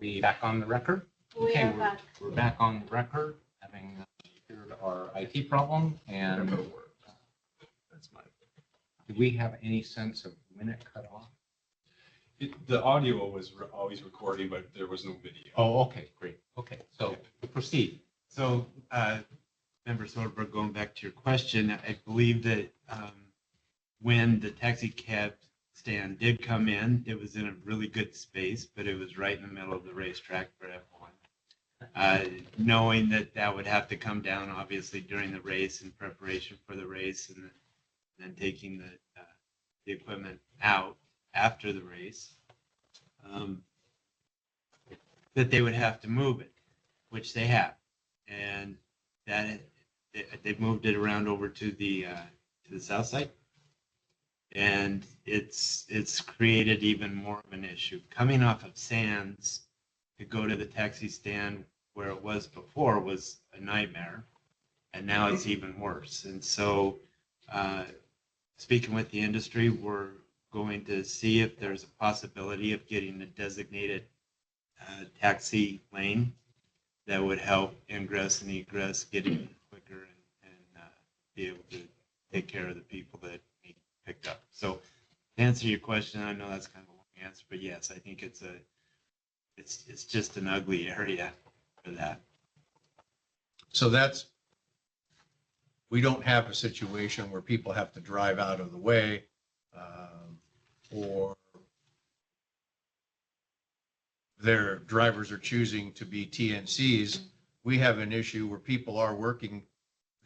We back on the record? We Okay, are back. we're back on the record, having cured our IT problem, and do we have any sense of when it cut off? The audio was always recording, but there was no video. Oh, okay, great. Okay, so proceed. So, Member Soderberg, going back to your question, I believe that when the taxi cab stand did come in, it was in a really good space, but it was right in the middle of the racetrack for F1. Knowing that that would have to come down, obviously, during the race in preparation for the race, and then taking the equipment out after the race, that they would have to move it, which they have, and that they've moved it around over to the south side, and it's created even more of an issue. Coming off of Sands to go to the taxi stand where it was before was a nightmare, and now it's even worse. And so, speaking with the industry, we're going to see if there's a possibility of getting a designated taxi lane that would help ingress and egress getting quicker and be able to take care of the people that need picked up. So to answer your question, I know that's kind of a long answer, but yes, I think it's just an ugly area for that. So we don't have a situation where people have to drive out of the way or their drivers are choosing to be TNCs. We have an issue where people are working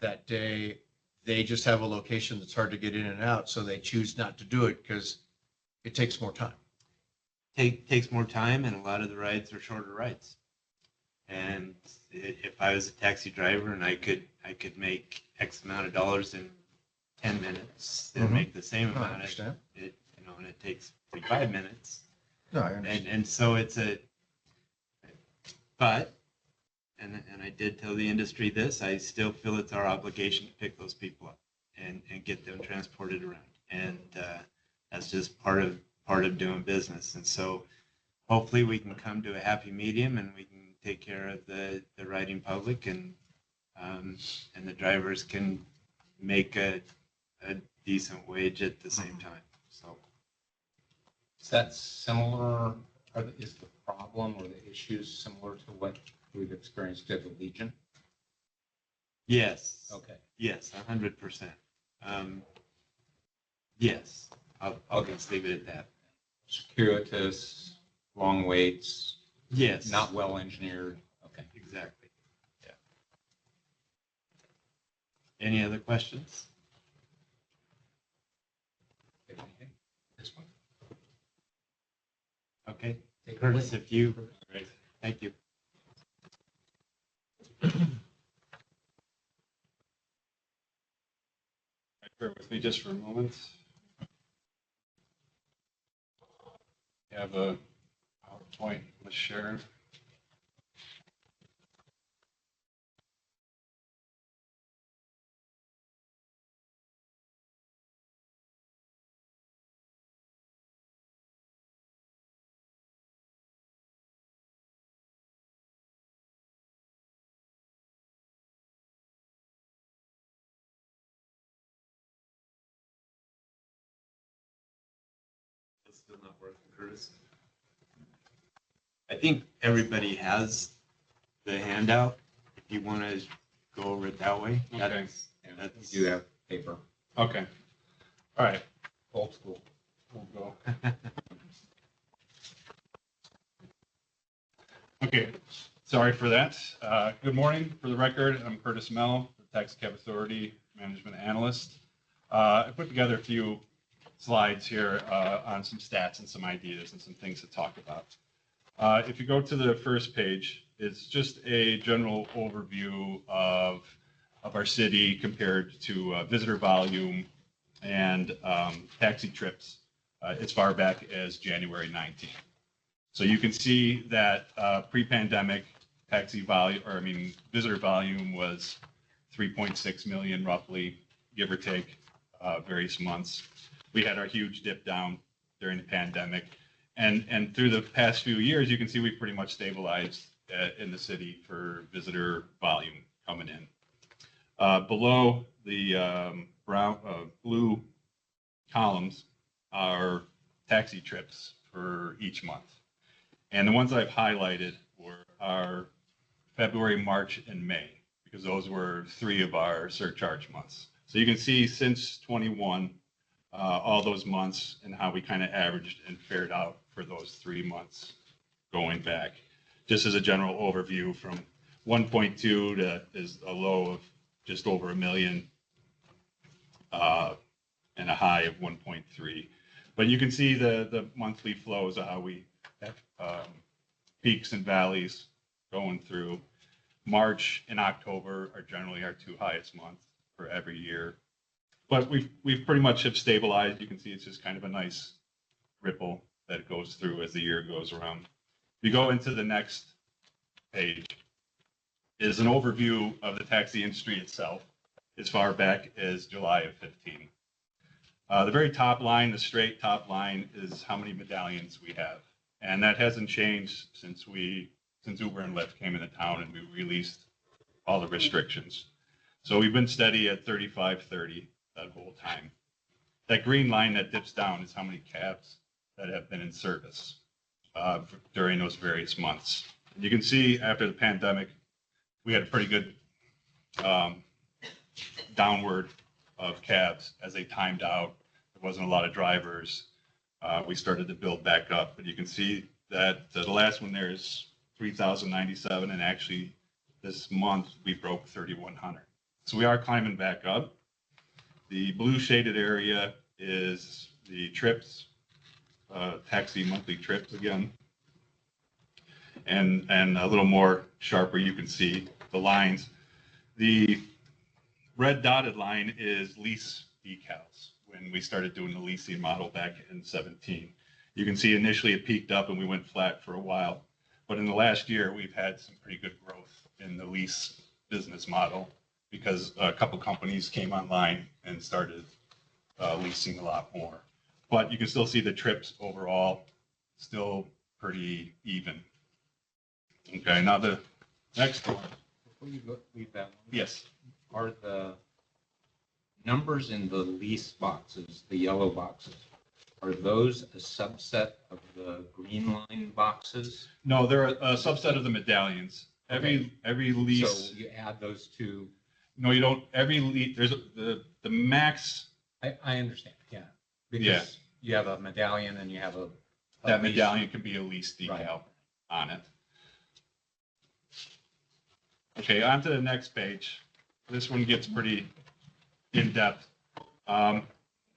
that day. They just have a location that's hard to get in and out, so they choose not to do it because it takes more time. Takes more time, and a lot of the rides are shorter rides. And if I was a taxi driver and I could make X amount of dollars in 10 minutes and make the same amount, I understand. And it takes 45 minutes. No, I understand. And so but I did tell the industry this, I still feel it's our obligation to pick those people up and get them transported around. And that's just part of doing business. And so hopefully we can come to a happy medium and we can take care of the riding public, and the drivers can make a decent wage at the same time. So Is that similar, is the problem or the issues similar to what we've experienced at the Legion? yes. Okay. Yes, 100%. Yes, I'll just leave it at that. Circuitous, long waits, Yes. not well engineered. Okay. Exactly. Yeah. Any other questions? This one. Okay. Take it Curtis, away. if you, great. Thank you. Bear with me just for a moment. You have a PowerPoint, let's share. It's still not working, Curtis. I think everybody has the handout. If you want to go over it that way. Okay. That's You do have paper, Okay. All right. old school. We'll go. Okay, sorry for that. Good morning. For the record, I'm Curtis Mell, the Taxicab Authority Management Analyst. I put together a few slides here on some stats and some ideas and some things to talk about. If you go to the first page, it's just a general overview of our city compared to visitor volume and taxi trips as far back as January 19th. So you can see that pre-pandemic visitor volume was 3.6 million roughly, give or take, various months. We had our huge dip down during the pandemic, And through the past few years, you can see we've pretty much stabilized in the city for visitor volume coming in. Below the blue columns are taxi trips for each month. And the ones I've highlighted are February, March, and May, because those were 3 of our surcharge months. So you can see since 21, all those months and how we kind of averaged and fared out for those 3 months going back. Just as a general overview, from 1.2 to is a low of just over 1 million and a high of 1.3. But you can see the monthly flows of how we have peaks and valleys going through. March and October are generally our 2 highest months for every year. But we've pretty much have stabilized. You can see it's just kind of a nice ripple that goes through as the year goes around. If you go into the next page, is an overview of the taxi industry itself as far back as July of 15. The very top line, the straight top line, is how many medallions we have. And that hasn't changed since Uber and Lyft came into town and we released all the restrictions. So we've been steady at 3530 that whole time. That green line that dips down is how many cabs that have been in service during those various months. And you can see after the pandemic, we had a pretty good downward of cabs as they timed out. There wasn't a lot of drivers. We started to build back up, but you can see that the last one there is 3,097, and actually this month we broke 3,100. So we are climbing back up. The blue shaded area is the trips, taxi monthly trips again. And a little more sharper, you can see the lines. The red dotted line is lease decals when we started doing the leasing model back in 17. You can see initially it peaked up and we went flat for a while. But in the last year, we've had some pretty good growth in the lease business model because a couple companies came online and started leasing a lot more. But you can still see the trips overall still pretty even. Okay, now the next one. Before you leave that one. Yes. Are the numbers in the lease boxes, the yellow boxes, are those a subset of the green line boxes? No, they're a subset of the medallions. Every lease. So you add those two. No, you don't. Every lease, there's the max. I understand, yeah. Because Yeah. you have a medallion and you have a That lease. medallion can be a lease decal Right. on it. Okay, on to the next page. This one gets pretty in-depth.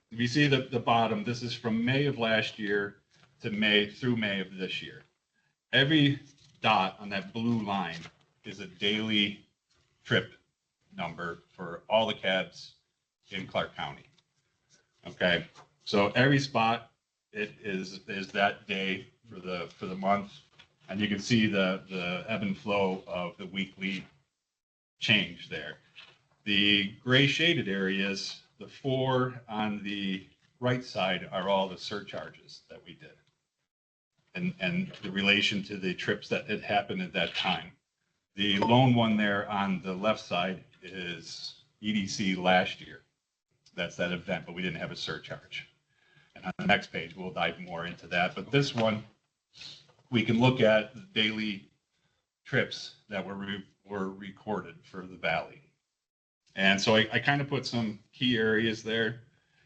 If you see the bottom, this is from May of last year to May of this year. Every dot on that blue line is a daily trip number for all the cabs in Clark County. Okay, so every spot it is that day for the month, and you can see the ebb and flow of the weekly change there. The gray shaded areas, the 4 on the right side, are all the surcharges that we did, and the relation to the trips that had happened at that time. The lone one there on the left side is EDC last year. That's that event, but we didn't have a surcharge. And on the next page, we'll dive more into that. But this one, we can look at the daily trips that were recorded for the valley. And so I kind of put some key areas there.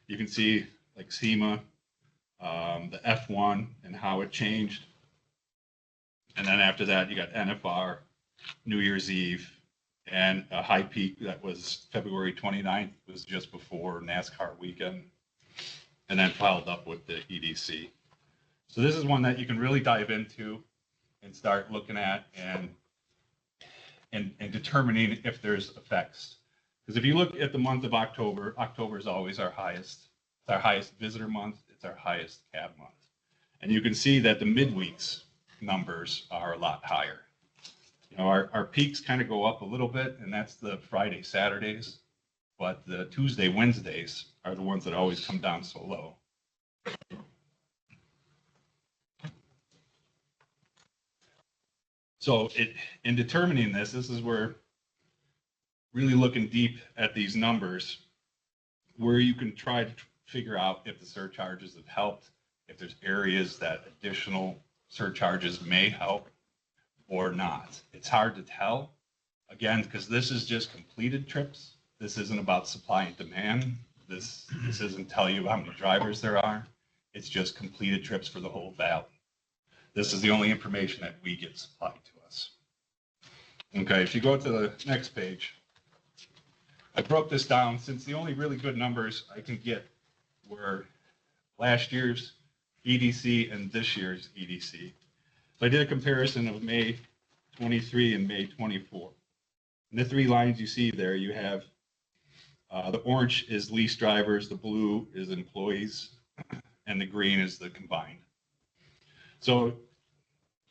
You can see like SEMA, the F1 and how it changed. And then after that, you got NFR, New Year's Eve, and a high peak that was February 29th, was just before NASCAR weekend, and then followed up with the EDC. So this is one that you can really dive into and start looking at and determining if there's effects. Because if you look at the month of October, October is always our highest. It's our highest visitor month. It's our highest cab month. And you can see that the midweeks numbers are a lot higher. You know, our peaks kind of go up a little bit, and that's the Friday, Saturdays. But the Tuesday, Wednesdays are the ones that always come down so low. So in determining this is where really looking deep at these numbers, where you can try to figure out if the surcharges have helped, if there's areas that additional surcharges may help or not. It's hard to tell, again, because this is just completed trips. This isn't about supply and demand. This isn't tell you how many drivers there are. It's just completed trips for the whole valley. This is the only information that we get supplied to us. Okay, if you go to the next page, I broke this down since the only really good numbers I can get were last year's EDC and this year's EDC. So I did a comparison of May 23 and May 24. And the three lines you see there, you have the orange is lease drivers, the blue is employees, and the green is the combined. So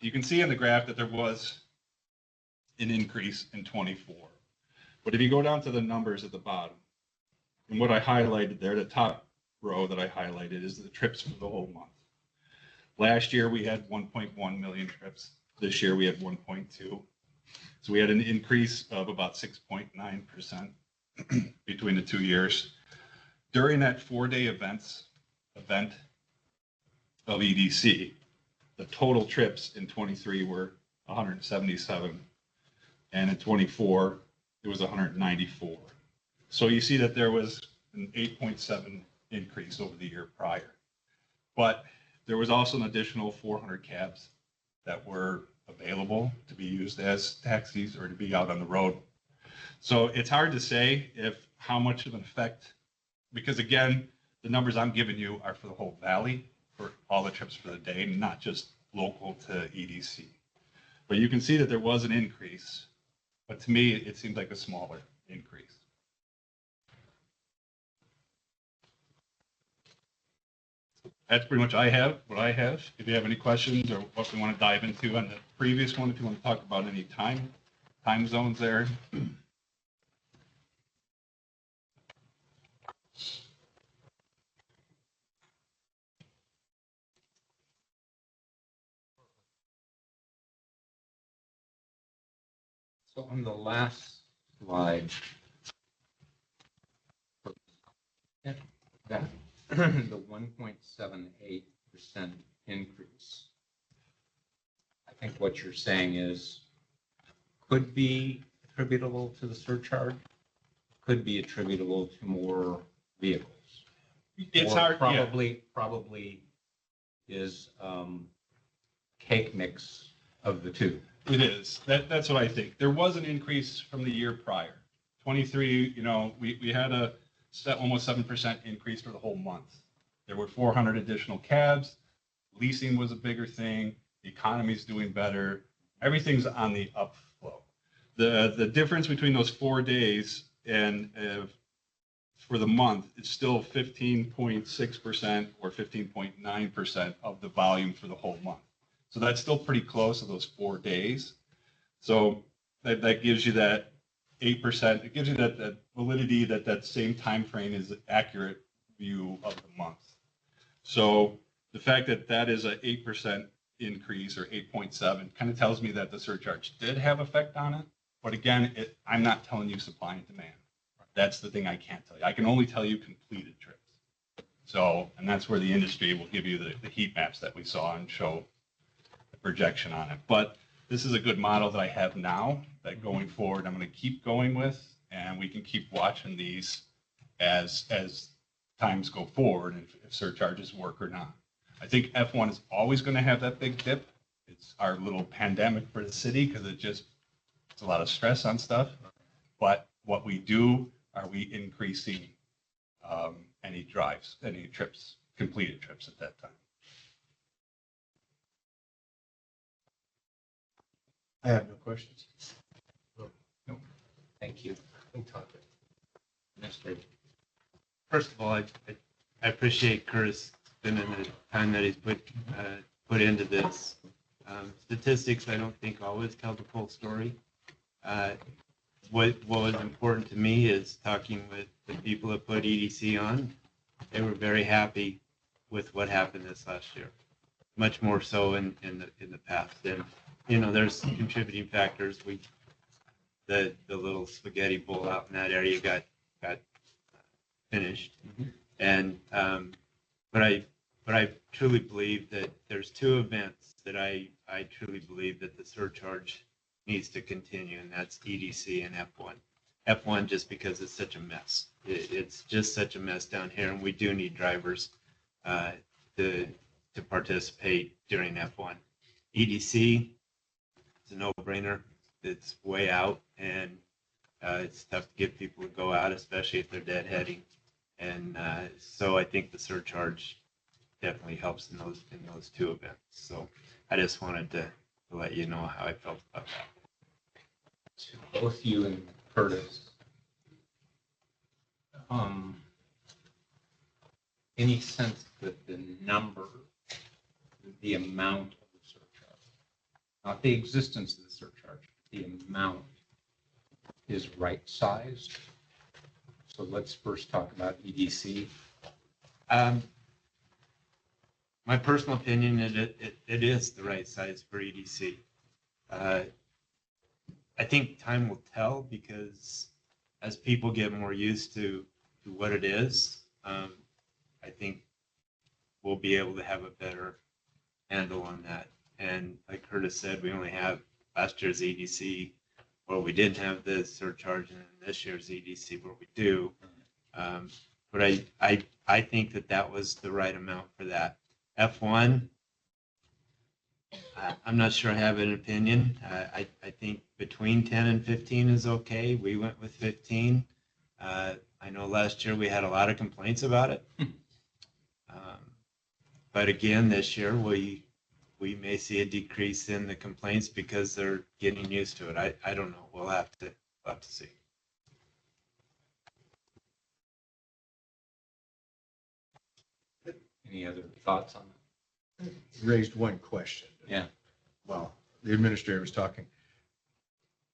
you can see in the graph that there was an increase in 24. But if you go down to the numbers at the bottom, and what I highlighted there, the top row that I highlighted is the trips for the whole month. Last year, we had 1.1 million trips. This year, we had 1.2. So we had an increase of about 6.9% between the 2 years. During that 4-day event of EDC, the total trips in 23 were 177, and in 24, it was 194. So you see that there was an 8.7 increase over the year prior. But there was also an additional 400 cabs that were available to be used as taxis or to be out on the road. So it's hard to say if how much of an effect, because again, the numbers I'm giving you are for the whole valley, for all the trips for the day, not just local to EDC. But you can see that there was an increase, but to me, it seems like a smaller increase. That's pretty much what I have. If you have any questions or what we want to dive into on the previous one, if you want to talk about any time zones there. So on the last slide, that the 1.78% increase, I think what you're saying is could be attributable to the surcharge, could be attributable to more vehicles. It's Or hard, yeah. Probably is cake mix of the two. It is. That's what I think. There was an increase from the year prior. 23, we had a almost 7% increase for the whole month. There were 400 additional cabs. Leasing was a bigger thing. The economy's doing better. Everything's on the upflow. The difference between those 4 days and for the month is still 15.6% or 15.9% of the volume for the whole month. So that's still pretty close to those 4 days. So that gives you that 8%. It gives you that validity that same time frame is an accurate view of the month. So the fact that is an 8% increase or 8.7 kind of tells me that the surcharge did have effect on it. But again, I'm not telling you supply and demand. That's the thing I can't tell you. I can only tell you completed trips. So, and that's where the industry will give you the heat maps that we saw and show the projection on it. But this is a good model that I have now that going forward, I'm going to keep going with, and we can keep watching these as times go forward and if surcharges work or not. I think F1 is always going to have that big dip. It's our little pandemic for the city because it's a lot of stress on stuff. But what we do, are we increasing any trips, completed trips at that time? I have no questions. No. Thank you. Mr. First of all, I appreciate Curtis spending the time that he's put into this. Statistics, I don't think always tell the full story. What was important to me is talking with the people that put EDC on. They were very happy with what happened this last year, much more so in the past. And there's contributing factors. The little spaghetti bowl out in that area got finished. Mhm. And, but I truly believe that there's two events that I truly believe that the surcharge needs to continue, and that's EDC and F1. F1 just because it's such a mess. It's just such a mess down here, and we do need drivers to participate during F1. EDC, it's a no-brainer. It's way out, and it's tough to get people to go out, especially if they're deadheading. And so I think the surcharge definitely helps in those two events. So I just wanted to let you know how I felt about that. To both you and Curtis, any sense that the number, the amount of the surcharge, not the existence of the surcharge, the amount is right-sized? So let's first talk about EDC. My personal opinion is it is the right size for EDC. I think time will tell, because as people get more used to what it is, I think we'll be able to have a better handle on that. And like Curtis said, we only have last year's EDC where we didn't have the surcharge, and this year's EDC where we do. But I think that was the right amount for that. F1, I'm not sure I have an opinion. I think between 10 and 15 is okay. We went with 15. I know last year we had a lot of complaints about it. But again, this year we may see a decrease in the complaints because they're getting used to it. I don't know. We'll have to see. Any other thoughts on that? Raised one question. Yeah. Well, the administrator was talking.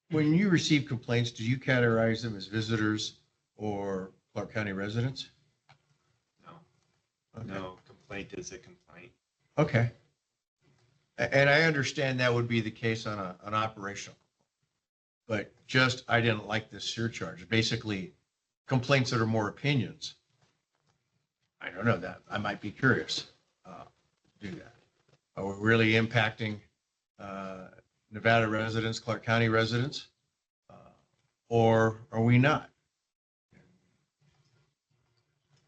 When you receive complaints, do you categorize them as visitors or Clark County residents? No, Okay. no, complaint is a complaint. Okay. And I understand that would be the case on an operational. But just, I didn't like this surcharge. Basically, complaints that are more opinions. I don't know that. I might be curious to do that. Are we really impacting Nevada residents, Clark County residents? Or are we not?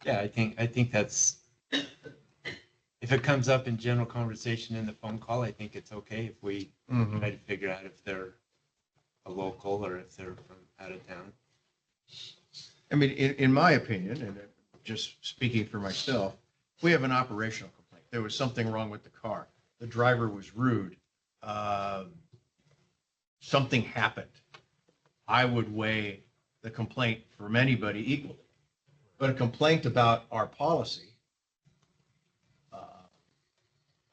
Yeah, I think that's, if it comes up in general conversation in the phone call, I think it's okay if we try to figure out if they're a local or if they're from out of town. I mean, in my opinion, and just speaking for myself, we have an operational complaint. There was something wrong with the car. The driver was rude. Something happened. I would weigh the complaint from anybody equally. But a complaint about our policy,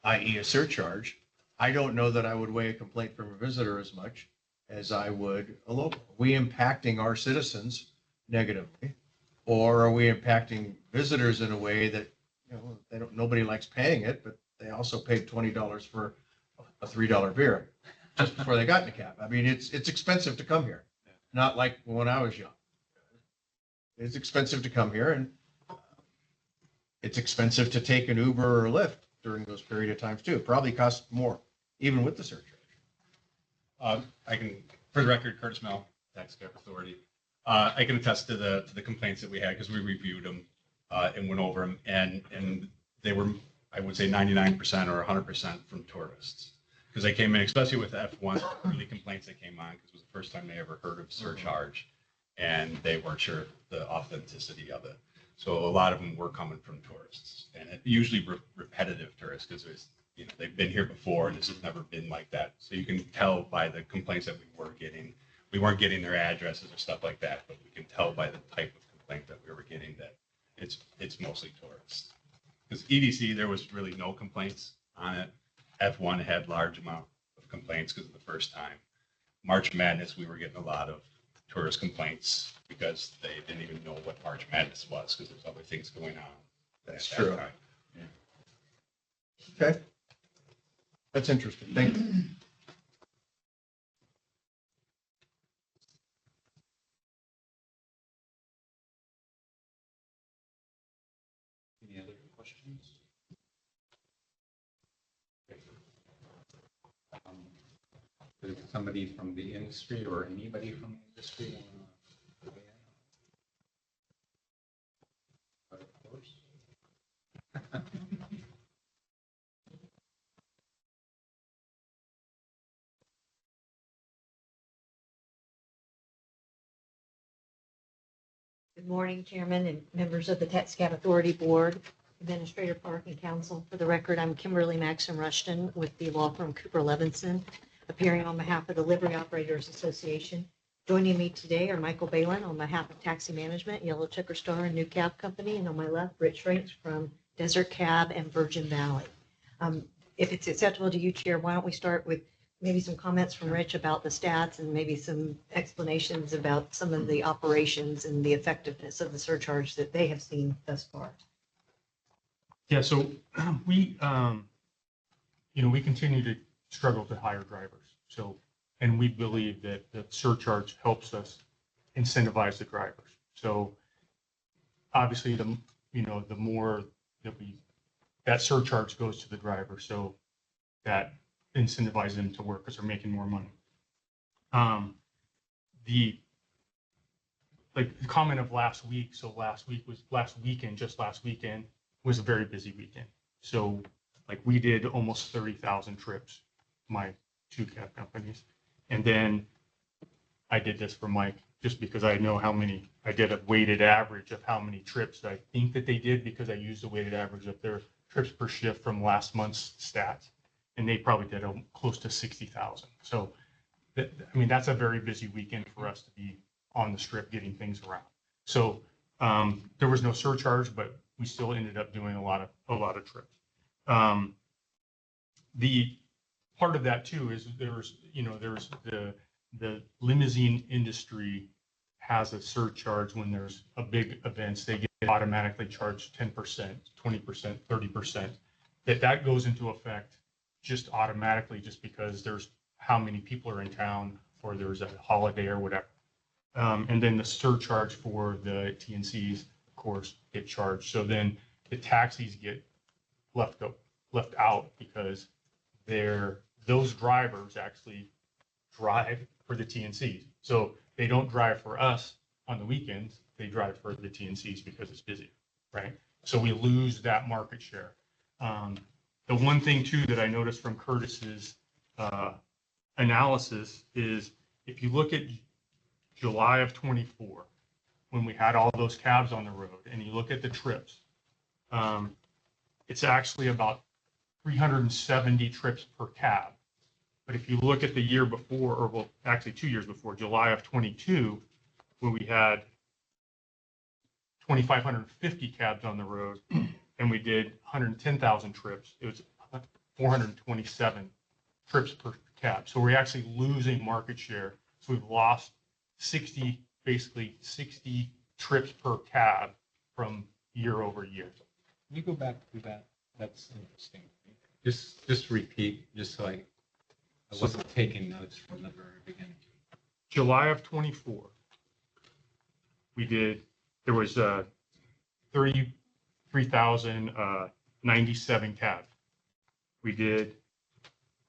i.e. a surcharge, I don't know that I would weigh a complaint from a visitor as much as I would a local. Are we impacting our citizens negatively? Or are we impacting visitors in a way that, nobody likes paying it, but they also paid $20 for a $3 beer just before they got in the cab. I mean, it's expensive to come here, not like when I was young. It's expensive to come here, and it's expensive to take an Uber or Lyft during those period of times too. It probably costs more, even with the surcharge. I can, for the record, Curtis Mell, Taxicab Authority. I can attest to the complaints that we had because we reviewed them and went over them, and they were, I would say, 99% or 100% from tourists, because they came in, especially with F1, really complaints that came on because it was the first time they ever heard of surcharge, and they weren't sure the authenticity of it. So a lot of them were coming from tourists, and usually repetitive tourists, because there's, they've been here before and this has never been like that. So you can tell by the complaints that we were getting. We weren't getting their addresses or stuff like that, but we can tell by the type of complaint that we were getting that it's mostly tourists. Because EDC, there was really no complaints on it. F1 had large amount of complaints because of the first time. March Madness, we were getting a lot of tourist complaints because they didn't even know what March Madness was because there's other things going on. That's at that true. time. Okay. That's interesting. Thank you. Does somebody from the industry or anybody from the industry want to weigh in? But of course. Good morning, Chairman and members of the Taxicab Authority Board, Administrator Parking Council. For the record, I'm Kimberly Maxim Rushton with the law firm Cooper Levinson, appearing on behalf of the Livery Operators Association. Joining me today are Michael Balin on behalf of Taxi Management, Yellow Checker Star, and New Cab Company, and on my left, Rich Ranks from Desert Cab and Virgin Valley. If it's acceptable to you, Chair, why don't we start with maybe some comments from Rich about the stats and maybe some explanations about some of the operations and the effectiveness of the surcharge that they have seen thus far. Yeah, so we, we continue to struggle to hire drivers. So, and we believe that the surcharge helps us incentivize the drivers. So obviously the more that surcharge goes to the driver. So that incentivize them to work because they're making more money. The comment of last week. So last weekend was a very busy weekend. So like we did almost 30,000 trips, my two cab companies. And then I did this for Mike just because I know how many, I did a weighted average of how many trips I think that they did because I used the weighted average of their trips per shift from last month's stats. And they probably did close to 60,000. So, that's a very busy weekend for us to be on the strip getting things around. So there was no surcharge, but we still ended up doing a lot of trips. The part of that too is there's the limousine industry has a surcharge when there's a big events. They get automatically charged 10%, 20%, 30%. That goes into effect just automatically just because there's how many people are in town or there's a holiday or whatever. And then the surcharge for the TNCs, of course, get charged. So then the taxis get left out because those drivers actually drive for the TNCs. So they don't drive for us on the weekends, they drive for the TNCs because it's busy, right? So we lose that market share. The one thing too that I noticed from Curtis's analysis is if you look at July of 24, when we had all those cabs on the road, and you look at the trips, it's actually about 370 trips per cab. But if you look at the year before, or well, actually 2 years before, July of 22, when we had 2,550 cabs on the road, and we did 110,000 trips, it was 427 trips per cab. So we're actually losing market share. So we've lost basically 60 trips per cab from year over year. Can you go back to that? That's interesting. Just repeat, just so I wasn't taking notes from the very beginning. July of 24, there was 33,097 cabs. We did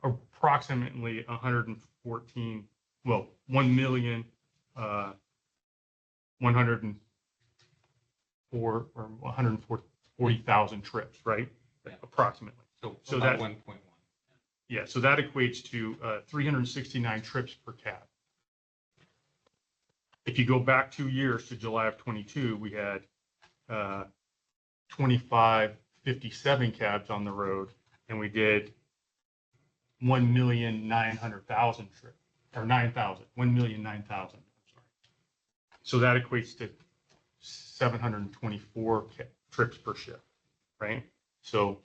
approximately 140,000 trips, right? Yeah. Approximately. So that about 1.1. Yeah, so that equates to 369 trips per cab. If you go back 2 years to July of 22, we had 2,557 cabs on the road, and we did 1,900,000 trips, or 9,000, 1,009,000. I'm sorry. So that equates to 724 trips per shift, right? So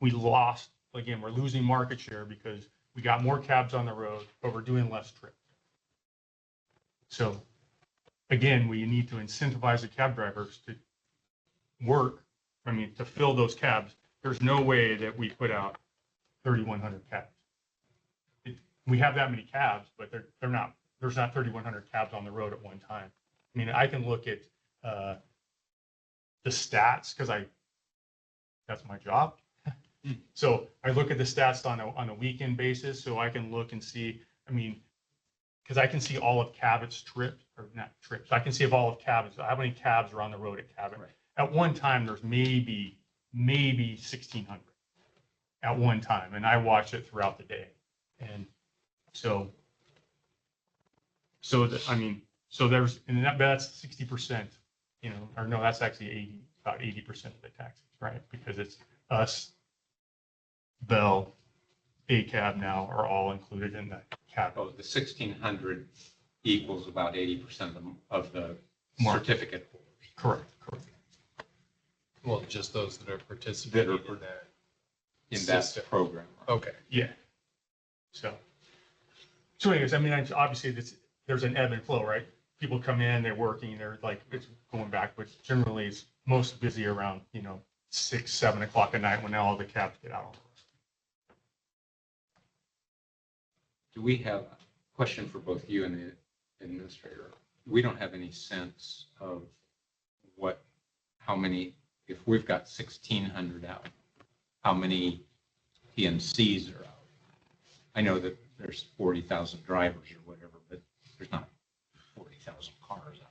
we lost. Again, we're losing market share because we got more cabs on the road, but we're doing less trips. So again, we need to incentivize the cab drivers to work, to fill those cabs. There's no way that we put out 3,100 cabs. We have that many cabs, but there's not 3,100 cabs on the road at one time. I can look at the stats because that's my job. So I look at the stats on a weekend basis, so I can look and see, I mean, because I can see all of Cabot's trips, or not trips, I can see of all of Cabot's, how many cabs are on the road at Cabot. Right. At one time, there's maybe 1,600 at one time, and I watch it throughout the day. And so, I mean, so there's, and that's 60%, you know, or no, that's actually 80, about 80% of the taxis, right? Because it's us, Bell, ACAB now are all included in that cab. Oh, the 1,600 equals about 80% of the Mark. certificate holders. Correct. Well, just those that are participating That are in that. In that System. program. Okay. Yeah. So anyways, I mean, obviously there's an ebb and flow, right? People come in, they're working, they're like, it's going back, but generally it's most busy around, 6, 7 o'clock at night when all the cabs get out. Do we have a question for both you and the administrator? We don't have any sense of how many, if we've got 1,600 out, how many PNCs are out? I know that there's 40,000 drivers or whatever, but there's not 40,000 cars out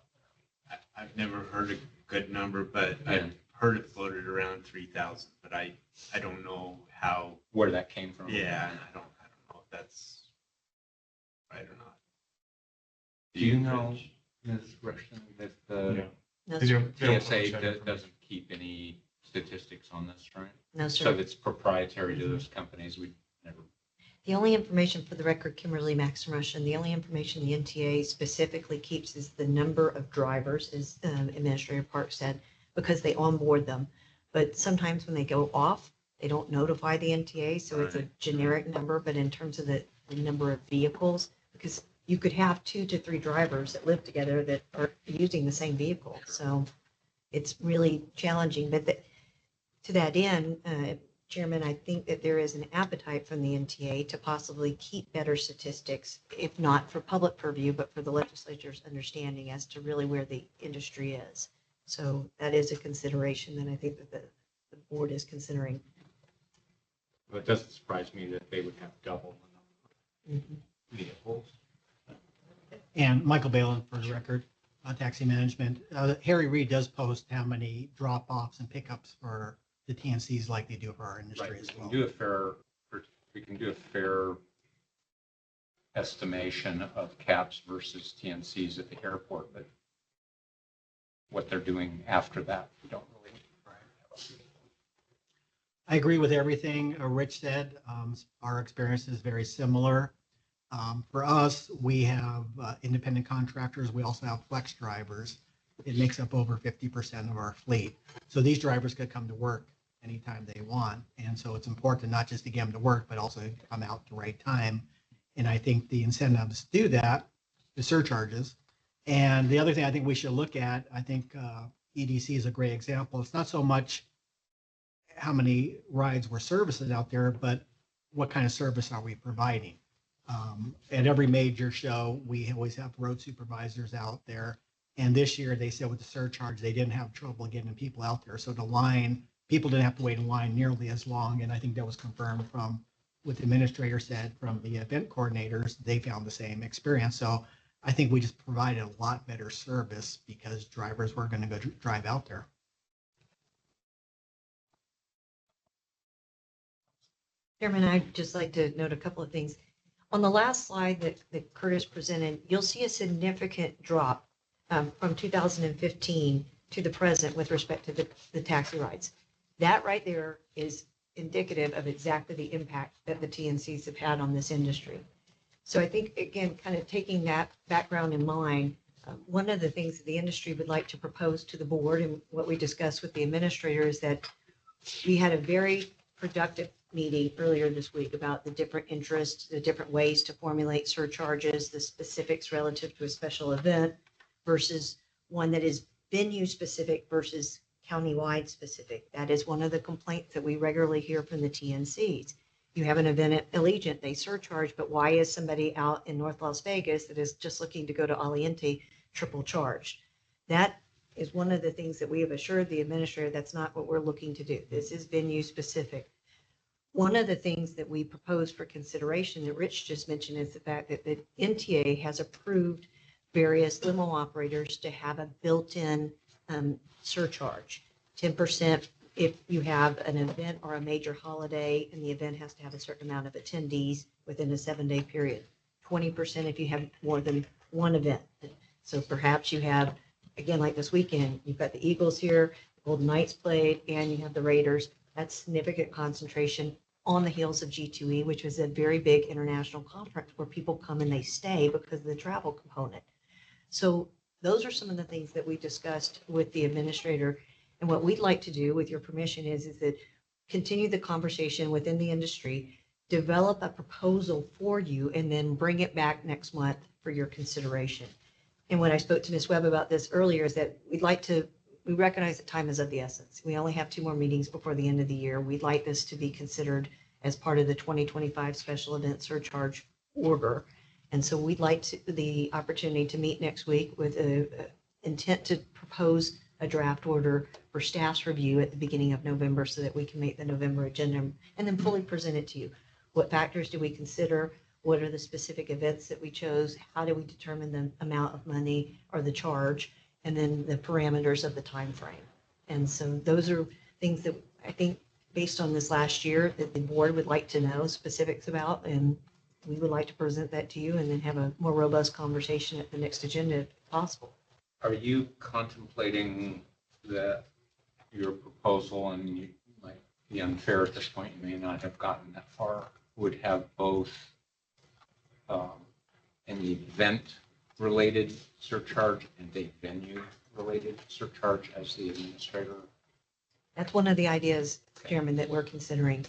there. I've never heard a good number, but Yeah. I've heard it floated around 3,000, but I don't know how, Where that came from? yeah, I don't know if that's right or not. Do you know, Ms. Rushton, that the No, They sir. don't- they don't TSA publish that information. doesn't keep any statistics on this, right? No, So sir. that's proprietary to those companies. We never. The only information for the record, Kimberly Maxim Russian, the only information the NTA specifically keeps is the number of drivers, as Administrator Park said, because they onboard them. But sometimes when they go off, they don't notify the NTA, so it's a generic number, but in terms of the number of vehicles, because you could have 2 to 3 drivers that live together that are using the same vehicle. So it's really challenging. But to that end, Chairman, I think that there is an appetite from the NTA to possibly keep better statistics, if not for public purview, but for the legislature's understanding as to really where the industry is. So that is a consideration that I think that the board is considering. Well, it doesn't surprise me that they would have double the number Mhm. of vehicles. And Michael Balin for the record, taxi management. Harry Reid does post how many drop-offs and pickups for the TNCs like they do for our industry Right, as we can well. do a fair estimation of caps versus TNCs at the airport, but what they're doing after that, we don't really. I agree with everything Rich said. Our experience is very similar. For us, we have independent contractors. We also have flex drivers. It makes up over 50% of our fleet. So these drivers could come to work anytime they want. And so it's important not just to get them to work, but also to come out at the right time. And I think the incentives to do that, the surcharges. And the other thing I think we should look at, I think EDC is a great example. It's not so much how many rides we're servicing out there, but what kind of service are we providing? At every major show, we always have road supervisors out there. And this year they said with the surcharge, they didn't have trouble getting people out there. So people didn't have to wait in line nearly as long. And I think that was confirmed from what the administrator said from the event coordinators. They found the same experience. So I think we just provided a lot better service because drivers were going to go drive out there. Chairman, I'd just like to note a couple of things. On the last slide that Curtis presented, you'll see a significant drop from 2015 to the present with respect to the taxi rides. That right there is indicative of exactly the impact that the TNCs have had on this industry. So I think, again, kind of taking that background in mind, one of the things that the industry would like to propose to the board and what we discussed with the administrator is that we had a very productive meeting earlier this week about the different interests, the different ways to formulate surcharges, the specifics relative to a special event versus one that is venue specific versus countywide specific. That is one of the complaints that we regularly hear from the TNCs. You have an event at Allegiant, they surcharge, but why is somebody out in North Las Vegas that is just looking to go to Aliente triple charged? That is one of the things that we have assured the administrator that's not what we're looking to do. This is venue specific. One of the things that we propose for consideration that Rich just mentioned is the fact that the NTA has approved various limo operators to have a built-in surcharge, 10% if you have an event or a major holiday and the event has to have a certain amount of attendees within a 7-day period, 20% if you have more than one event. So perhaps you have, again, like this weekend, you've got the Eagles here, the Golden Knights played, and you have the Raiders. That's significant concentration on the heels of G2E, which was a very big international conference where people come and they stay because of the travel component. So those are some of the things that we discussed with the administrator. And what we'd like to do, with your permission, is that continue the conversation within the industry, develop a proposal for you, and then bring it back next month for your consideration. And when I spoke to Ms. Webb about this earlier, is that we recognize that time is of the essence. We only have 2 more meetings before the end of the year. We'd like this to be considered as part of the 2025 special event surcharge order. And so we'd like the opportunity to meet next week with an intent to propose a draft order for staff's review at the beginning of November so that we can make the November agenda and then fully present it to you. What factors do we consider? What are the specific events that we chose? How do we determine the amount of money or the charge? And then the parameters of the time frame. And so those are things that I think, based on this last year, that the board would like to know specifics about, and we would like to present that to you and then have a more robust conversation at the next agenda if possible. Are you contemplating that your proposal, and you might be unfair at this point, you may not have gotten that far, would have both an event-related surcharge and a venue-related surcharge as the administrator? That's one of the ideas, Chairman, that we're considering.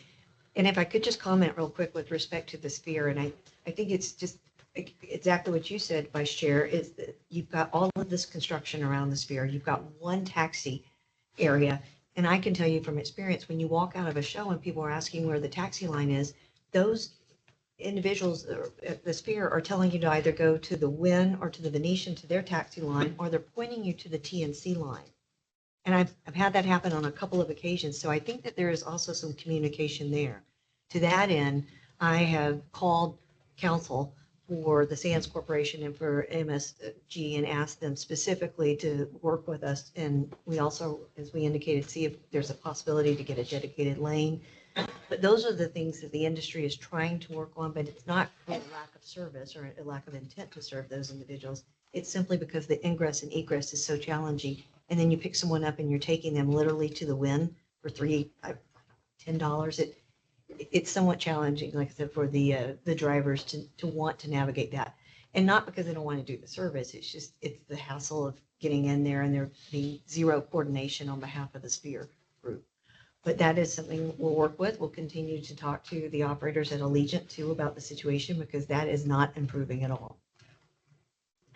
And if I could just comment real quick with respect to the sphere, and I think it's just exactly what you said, Vice Chair, is that you've got all of this construction around the sphere. You've got one taxi area. And I can tell you from experience, when you walk out of a show and people are asking where the taxi line is, those individuals at the sphere are telling you to either go to the Wynn or to the Venetian to their taxi line, or they're pointing you to the TNC line. And I've had that happen on a couple of occasions. So I think that there is also some communication there. To that end, I have called counsel for the Sands Corporation and for MSG and asked them specifically to work with us. And we also, as we indicated, see if there's a possibility to get a dedicated lane. But those are the things that the industry is trying to work on, but it's not for a lack of service or a lack of intent to serve those individuals. It's simply because the ingress and egress is so challenging. And then you pick someone up and you're taking them literally to the Wynn for $10. It's somewhat challenging, like I said, for the drivers to want to navigate that. And not because they don't want to do the service, it's the hassle of getting in there and there being zero coordination on behalf of the Sphere group. But that is something we'll work with. We'll continue to talk to the operators at Allegiant too about the situation, because that is not improving at all.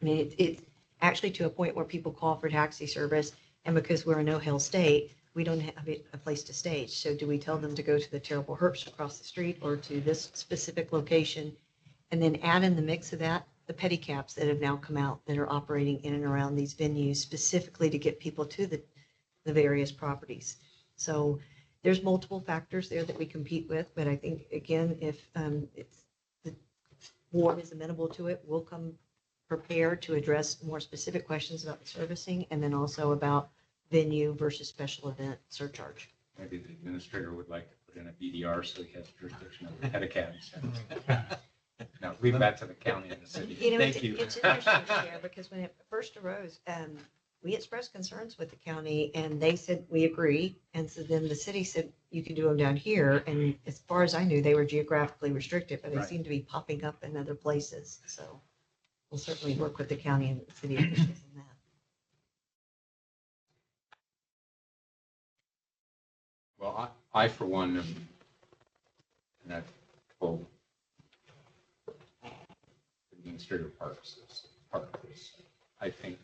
I mean, it's actually to a point where people call for taxi service, and because we're a no-hill state, we don't have a place to stage. So do we tell them to go to the Terrible Herbst across the street or to this specific location? And then add in the mix of that, the pedicabs that have now come out that are operating in and around these venues specifically to get people to the various properties. So there's multiple factors there that we compete with, but I think, again, if the board is amenable to it, we'll come prepared to address more specific questions about the servicing and then also about venue versus special event surcharge. Maybe the administrator would like to put in a BDR so he has jurisdiction over pedicabs. Now, leave that to the county and the city. You know, Thank you. it's interesting, Chair, because when it first arose, we expressed concerns with the county and they said, we agree. And so then the city said, you can do them down here. And as far as I knew, they were geographically restricted, but they Right. seem to be popping up in other places. So we'll certainly work with the county and the city officials on that. Well, I for one, am, and I've told Administrator Parks this, I think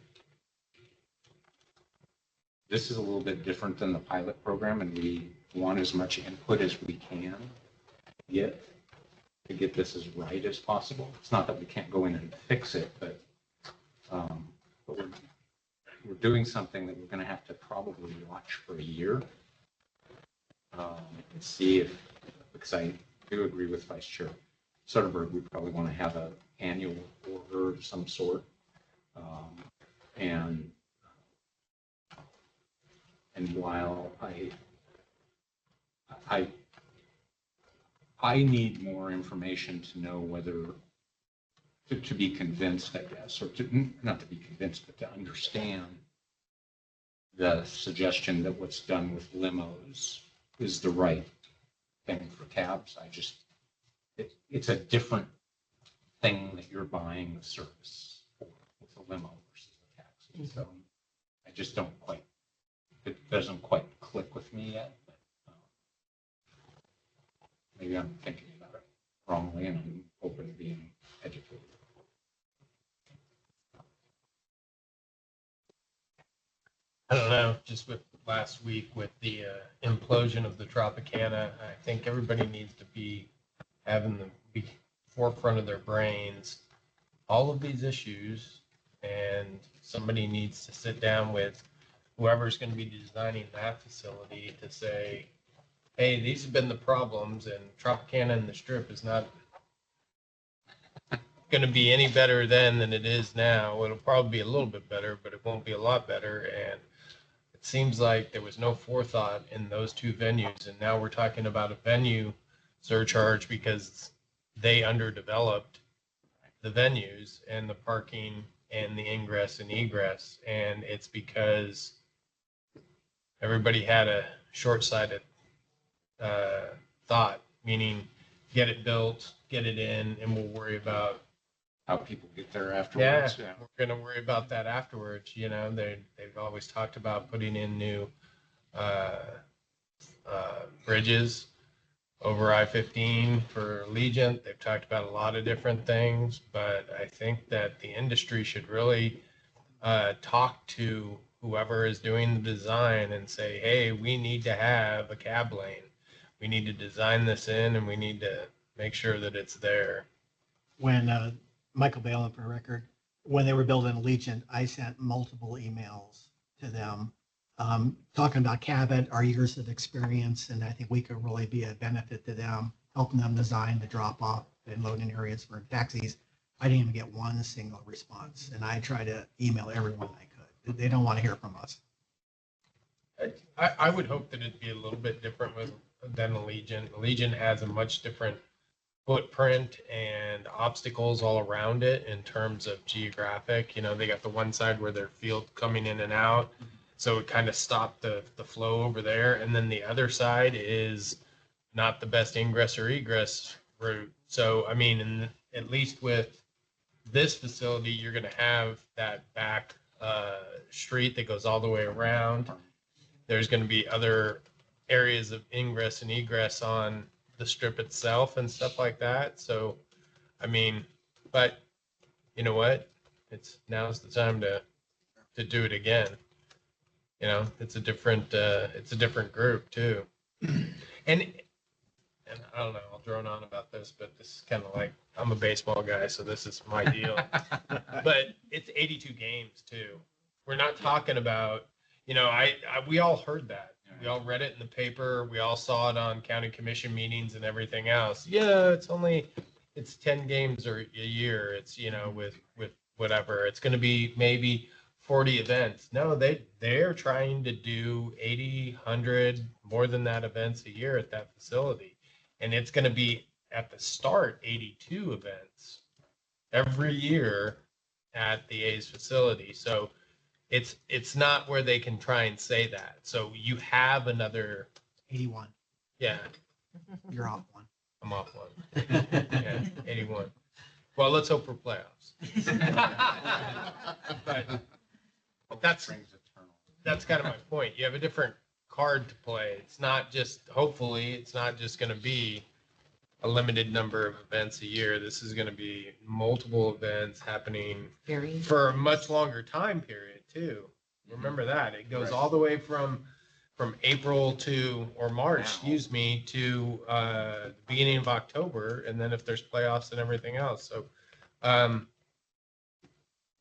this is a little bit different than the pilot program, and we want as much input as we can get to get this as right as possible. It's not that we can't go in and fix it, but we're doing something that we're going to have to probably watch for a year and see if the because I do agree with Vice Chair Soderberg, we probably want to have an annual order of some sort. And while I need more information to know whether to be convinced, I guess, or not to be convinced, but to understand the suggestion that what's done with limos is the right thing for cabs. It's a different thing that you're buying the service for with a limo versus a taxi. So I just don't quite, it doesn't quite click with me yet. But, maybe I'm thinking about it wrongly, and I'm open to being educated. I don't know, just with last week with the implosion of the Tropicana, I think everybody needs to be having the forefront of their brains all of these issues, and somebody needs to sit down with whoever's going to be designing that facility to say, hey, these have been the problems, and Tropicana and the Strip is not going to be any better then than it is now. It'll probably be a little bit better, but it won't be a lot better. And it seems like there was no forethought in those two venues. And now we're talking about a venue surcharge because they underdeveloped the venues and the parking and the ingress and egress. And it's because everybody had a short-sighted thought, meaning get it built, get it in, and we'll worry about How people get there afterwards. yeah, we're going to worry about that afterwards. You know, they've always talked about putting in new bridges over I-15 for Allegiant. They've talked about a lot of different things, but I think that the industry should really talk to whoever is doing the design and say, hey, we need to have a cab lane. We need to design this in, and we need to make sure that it's there. When Michael Balin, for the record, when they were building Allegiant, I sent multiple emails to them talking about Cabot, our years of experience, and I think we could really be a benefit to them, helping them design the drop-off and loading areas for taxis. I didn't even get one single response, and I try to email everyone I could. They don't want to hear from us. I would hope that it'd be a little bit different than Allegiant. Allegiant has a much different footprint and obstacles all around it in terms of geographic. You know, they got the one side where their field coming in and out, so it kind of stopped the flow over there. And then the other side is not the best ingress or egress route. So, I mean, at least with this facility, you're going to have that back street that goes all the way around. There's going to be other areas of ingress and egress on the Strip itself and stuff like that. So, I mean, but you know what? Now's the time to do it again. You know, it's a different group too. And I don't know, I'll drone on about this, but this is kind of like, I'm a baseball guy, so this is my deal. But it's 82 games too. We're not talking about, you know, we all heard that. We all read it in the paper. We all saw it on county commission meetings and everything else. Yeah, it's 10 games or a year. It's, you know, with whatever. It's going to be maybe 40 events. No, they're trying to do 80, 100, more than that events a year at that facility. And it's going to be at the start 82 events every year at the A's facility. So it's not where they can try and say that. So you have another 81. Yeah, You're off one. I'm off one. Yeah, 81. Well, let's hope for playoffs. But that's kind of my point. You have a different card to play. It's not just, hopefully, it's not just going to be a limited number of events a year. This is going to be multiple events happening for a much longer time period too. Remember that. It goes all the way from April or March, excuse me, to the beginning of October, and then if there's playoffs and everything else. So,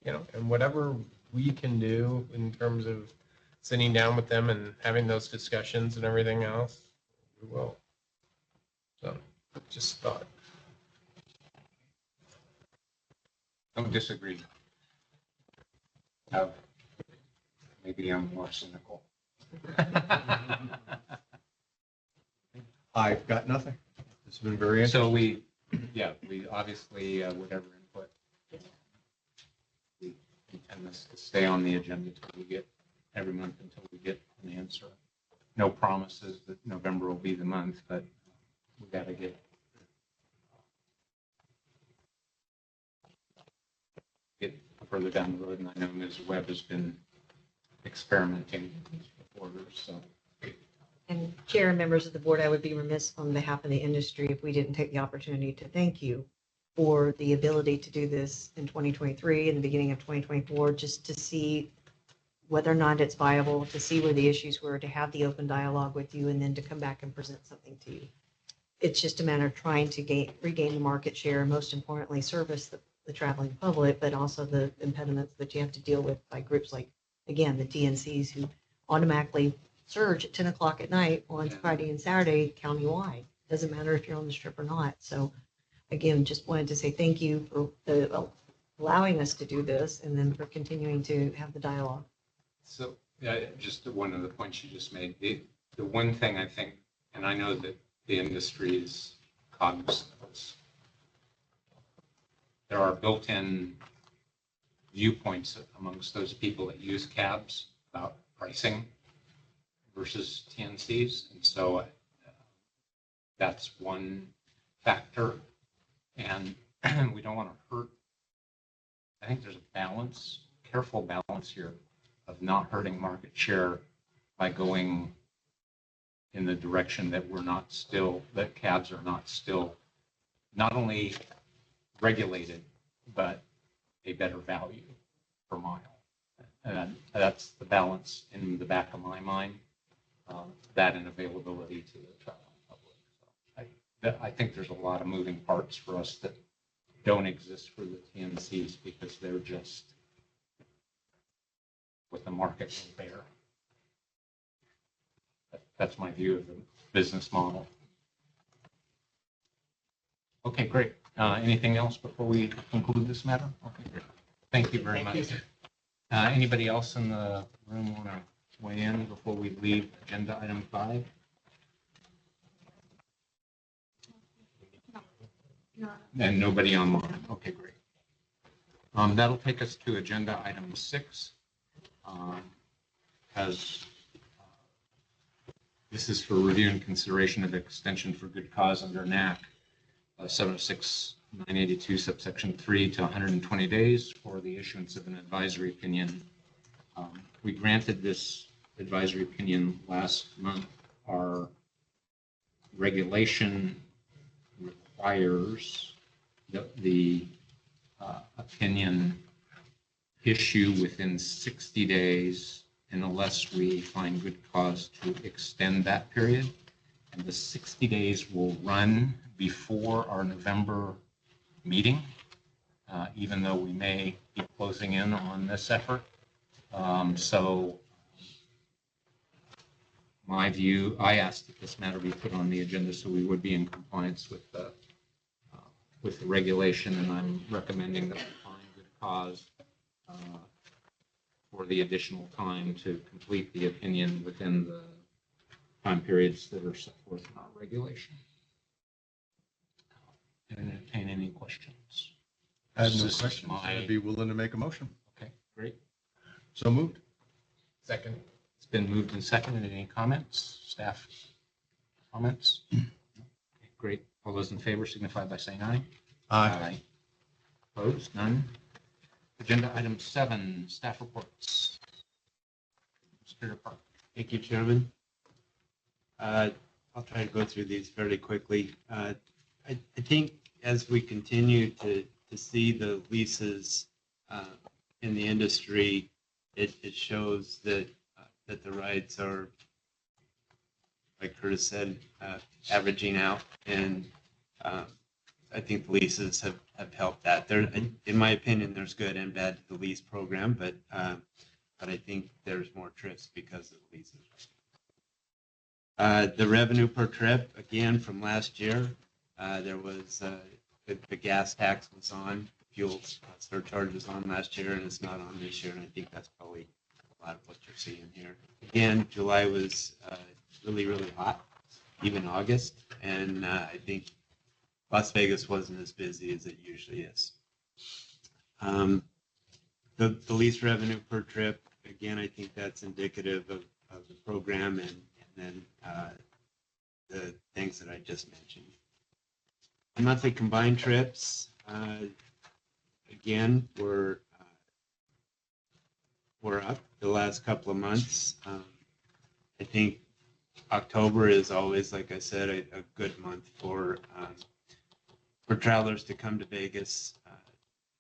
you know, and whatever we can do in terms of sitting down with them and having those discussions and everything else, we will. So just thought. Don't disagree. No. Maybe I'm more cynical. I've got nothing. It's been very interesting. So we obviously, whatever input, we intend this to stay on the agenda until we get, every month until we get an answer. No promises that November will be the month, but we got to get further down the road. And I know Ms. Webb has been experimenting with these orders, so. And Chair and members of the board, I would be remiss on behalf of the industry if we didn't take the opportunity to thank you for the ability to do this in 2023 and the beginning of 2024, just to see whether or not it's viable, to see where the issues were, to have the open dialogue with you, and then to come back and present something to you. It's just a matter of trying to regain the market share, and most importantly, service the traveling public, but also the impediments that you have to deal with by groups like, again, the TNCs who automatically surge at 10 o'clock at night on Friday and Saturday countywide. Doesn't matter if you're on the strip or not. So again, just wanted to say thank you for allowing us to do this, and then for continuing to have the dialogue. So, just one of the points you just made, the one thing I think, and I know that the industry is cognizant of this, there are built-in viewpoints amongst those people that use cabs about pricing versus TNCs. And so that's one factor. And we don't want to hurt. I think there's a balance, careful balance here of not hurting market share by going in the direction that that cabs are not still, not only regulated, but a better value per mile. And that's the balance in the back of my mind, that and availability to the traveling public. So I think there's a lot of moving parts for us that don't exist for the TNCs because they're just what the market will bear. That's my view of the business model. Okay, great. Anything else before we conclude this matter? Okay, great. Thank you very much. Anybody else in the room want to weigh in before we leave agenda item 5? And nobody online. Okay, great. That'll take us to agenda item 6. As this is for review and consideration of extension for good cause under NAC 706-982 subsection 3 to 120 days for the issuance of an advisory opinion. We granted this advisory opinion last month. Our regulation requires that the opinion issue within 60 days unless we find good cause to extend that period. And the 60 days will run before our November meeting, even though we may be closing in on this effort. So my view, I asked that this matter be put on the agenda so we would be in compliance with the regulation, and I'm recommending that we find good cause for the additional time to complete the opinion within the time periods that are set forth in our regulation. Entertain any questions? I have no This is questions. my- I'd be willing to make a motion. Okay, great. So moved. Second. It's been moved and seconded. Any comments? Staff comments? Okay, great. All those in favor signify by saying aye. Aye. Opposed? None. Agenda item 7, staff reports. Mr. Park. Thank you, Chairman. I'll try to go through these fairly quickly. I think as we continue to see the leases in the industry, it shows that the rides are, like Curtis said, averaging out, and I think the leases have helped that. There, in my opinion, there's good and bad to the lease program, but I think there's more trips because of the leases. The revenue per trip, again, from last year, there was, the gas tax was on, fuel surcharge was on last year, and it's not on this year, and I think that's probably a lot of what you're seeing here. Again, July was really, really hot, even August, and I think Las Vegas wasn't as busy as it usually is. The lease revenue per trip, again, I think that's indicative of the program and then the things that I just mentioned. The monthly combined trips, again, we're up the last couple of months. I think October is always, like I said, a good month for travelers to come to Vegas.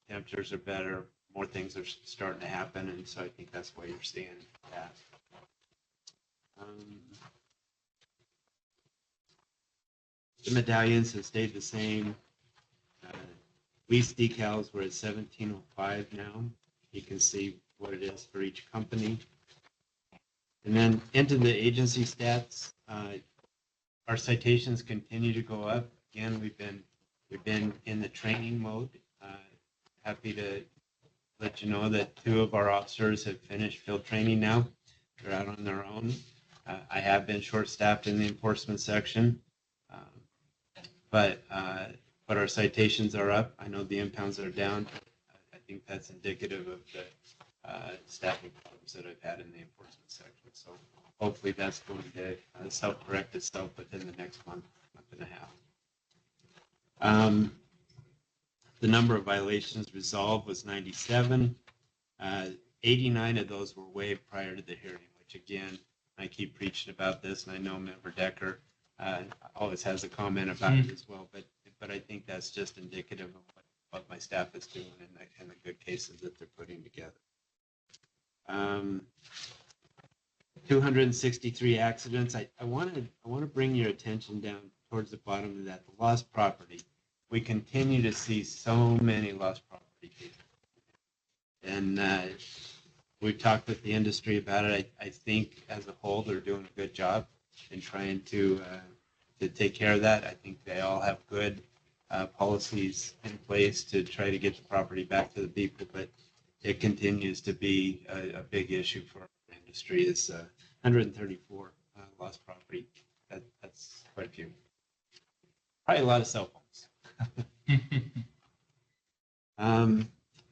Temperatures are better, more things are starting to happen, and so I think that's why you're seeing that. The medallions have stayed the same. Lease decals were at 1705 now. You can see what it is for each company. And then into the agency stats, our citations continue to go up. Again, we've been in the training mode. Happy to let you know that 2 of our officers have finished field training now. They're out on their own. I have been short-staffed in the enforcement section, but our citations are up. I know the impounds are down. I think that's indicative of the staffing problems that I've had in the enforcement section. So hopefully that's going to self-correct itself within the next month and a half. The number of violations resolved was 97. 89 of those were waived prior to the hearing, which again, I keep preaching about this, and I know Member Decker always has a comment about it as well, but I think that's just indicative of what my staff is doing and the good cases that they're putting together. 263 accidents. I want to bring your attention down towards the bottom of that, the lost property. We continue to see so many lost property cases. And we've talked with the industry about it. I think as a whole, they're doing a good job in trying to take care of that. I think they all have good policies in place to try to get the property back to the people, but it continues to be a big issue for our industry. Is 134 lost property. That's quite a few. Probably a lot of cell phones.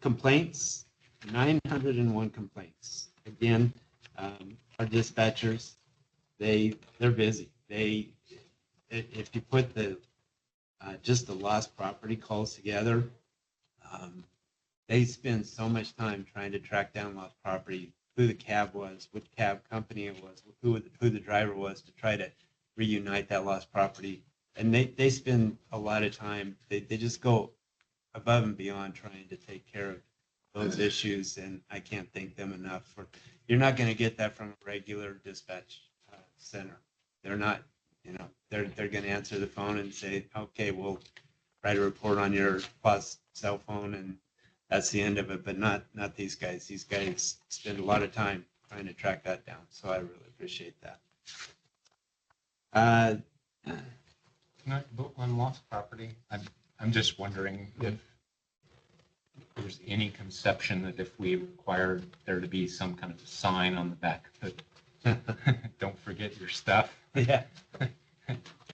Complaints, 901 complaints. Again, our dispatchers, they're busy. If you put just the lost property calls together, they spend so much time trying to track down lost property, who the cab was, which cab company it was, who the driver was, to try to reunite that lost property. And they spend a lot of time, they just go above and beyond trying to take care of those issues, and I can't thank them enough for. You're not going to get that from a regular dispatch center. They're not, they're going to answer the phone and say, okay, we'll write a report on your boss cell phone, and that's the end of it. But not these guys. These guys spend a lot of time trying to track that down. So I really appreciate that. On lost property, I'm just wondering if there's any conception that if we required there to be some kind of sign on the back that don't forget your stuff. Yeah.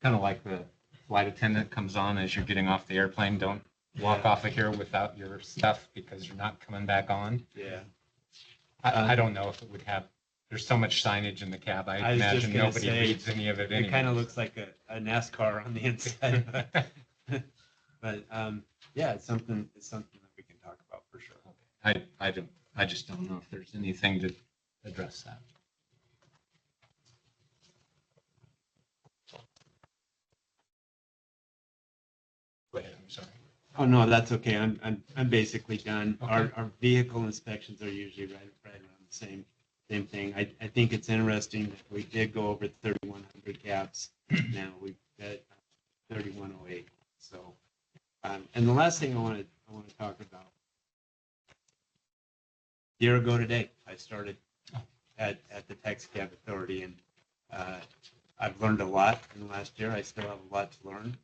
Kind of like the flight attendant comes on as you're getting off the airplane, don't walk off of here without your stuff because you're not coming back on. Yeah. I don't know if it would have, there's so much signage in the cab, I I was just imagine gonna nobody say, reads any of it It anyway. kind of looks like a NASCAR on the inside of it. But yeah, it's something that we can talk about for sure. I just don't know if there's anything to address that. Go ahead, I'm sorry. Oh, no, that's okay. I'm basically done. Okay. Our vehicle inspections are usually right around the same thing. I think it's interesting that we did go over 3,100 cabs. Now we've got 3,108. So, and the last thing I want to talk about. A year ago today, I started at the Taxicab Authority, and I've learned a lot in the last year. I still have a lot to learn.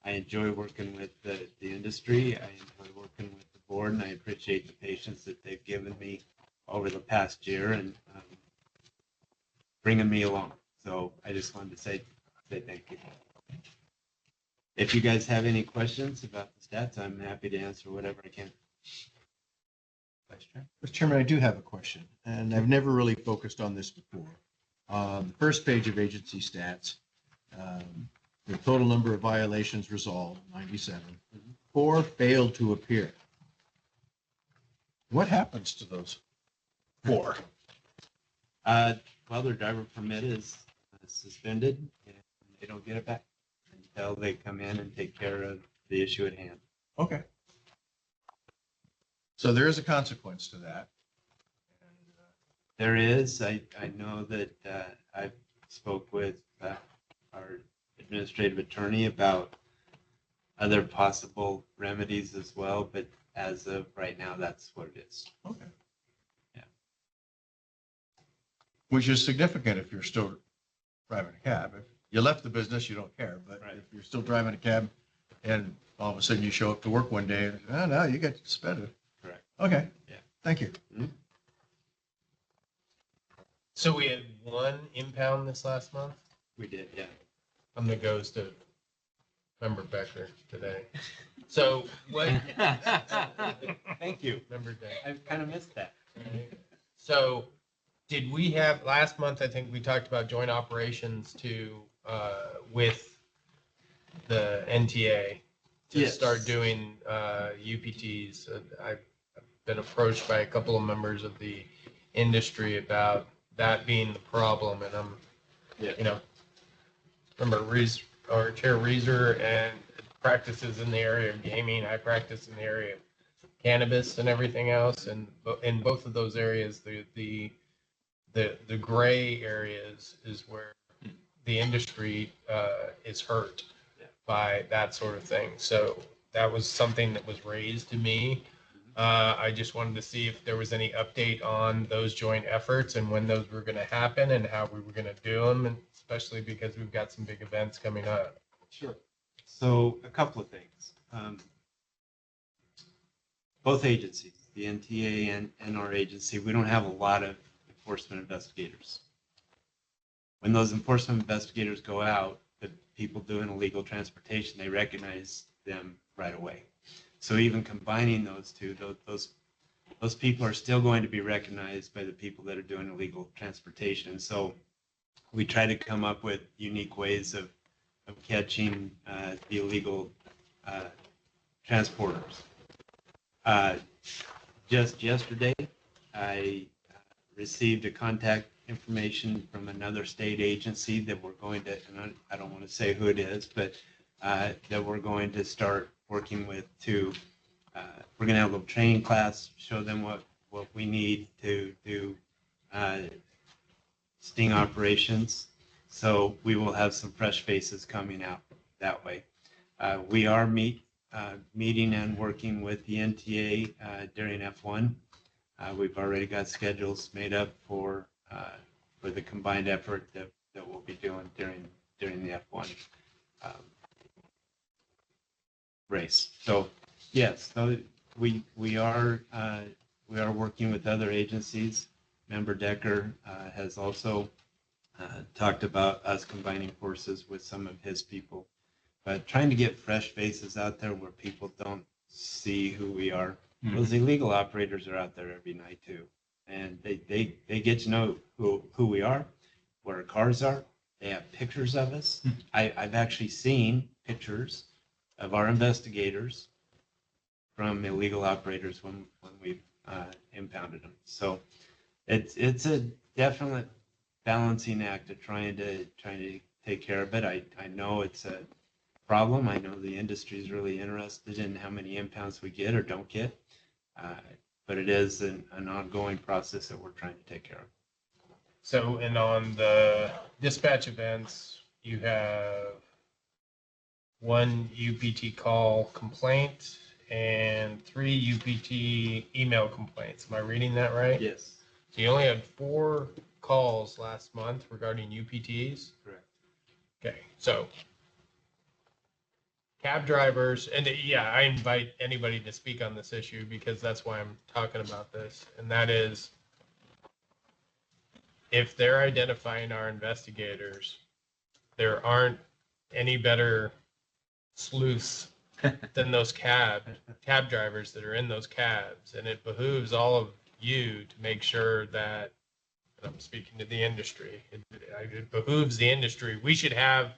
I enjoy working with the industry. I enjoy working with the board, and I appreciate the patience that they've given me over the past year and bringing me along. So I just wanted to say thank you. If you guys have any questions about the stats, I'm happy to answer whatever I can. Vice Chair? Mr. Chairman, I do have a question, and I've never really focused on this before. The first page of agency stats, the total number of violations resolved, 97. 4 failed to appear. What happens to those 4? Well, their driver permit is suspended, and they don't get it back until they come in and take care of the issue at hand. Okay. So there is a consequence to that. There is. I know that I spoke with our administrative attorney about other possible remedies as well, but as of right now, that's what it is. Okay. Yeah. Which is significant if you're still driving a cab. If you left the business, you don't care, but Right. if you're still driving a cab and all of a sudden you show up to work one day, oh, no, you get suspended. Correct. Okay. Yeah. Thank you. So we had 1 impound this last month. We did, yeah. I'm gonna goes to Member Becker today. So what? Thank you. Member Becker. I've kind of missed that. So did we have, last month, I think we talked about joint operations with the NTA to Yes. start doing UPTs. I've been approached by a couple of members of the industry about that being the problem, and Yeah. Remember Chair Reeser and practices in the area of gaming. I practice in the area of cannabis and everything else, and in both of those areas, the gray areas is where the industry is hurt by that sort of thing. So that was something that was raised to me. I just wanted to see if there was any update on those joint efforts and when those were going to happen and how we were going to do them, and especially because we've got some big events coming up. Sure. So a couple of things. Both agencies, the NTA and our agency, we don't have a lot of enforcement investigators. When those enforcement investigators go out, the people doing illegal transportation, they recognize them right away. So even combining those two, those people are still going to be recognized by the people that are doing illegal transportation. So we try to come up with unique ways of catching the illegal transporters. Just yesterday, I received a contact information from another state agency that we're going to, and I don't want to say who it is, but that we're going to start working with to, we're going to have a little training class, show them what we need to do sting operations. So we will have some fresh faces coming out that way. We are meeting and working with the NTA during F1. We've already got schedules made up for the combined effort that we'll be doing during the F1 race. So yes, so we are working with other agencies. Member Decker has also talked about us combining forces with some of his people, but trying to get fresh faces out there where people don't see who we are. Those illegal operators are out there every night too, and they get to know who we are, where our cars are. They have pictures of us. I've actually seen pictures of our investigators from illegal operators when we've impounded them. So it's a definite balancing act of trying to take care of it. I know it's a problem. I know the industry is really interested in how many impounds we get or don't get, but it is an ongoing process that we're trying to take care of. So, and on the dispatch events, you have 1 UPT call complaint and 3 UPT email complaints. Am I reading that right? Yes. So you only had 4 calls last month regarding UPTs? Correct. Okay, so cab drivers, and yeah, I invite anybody to speak on this issue because that's why I'm talking about this. And that is, if they're identifying our investigators, there aren't any better sleuths than those cab drivers that are in those cabs. And it behooves all of you to make sure that, and I'm speaking to the industry, it behooves the industry. We should have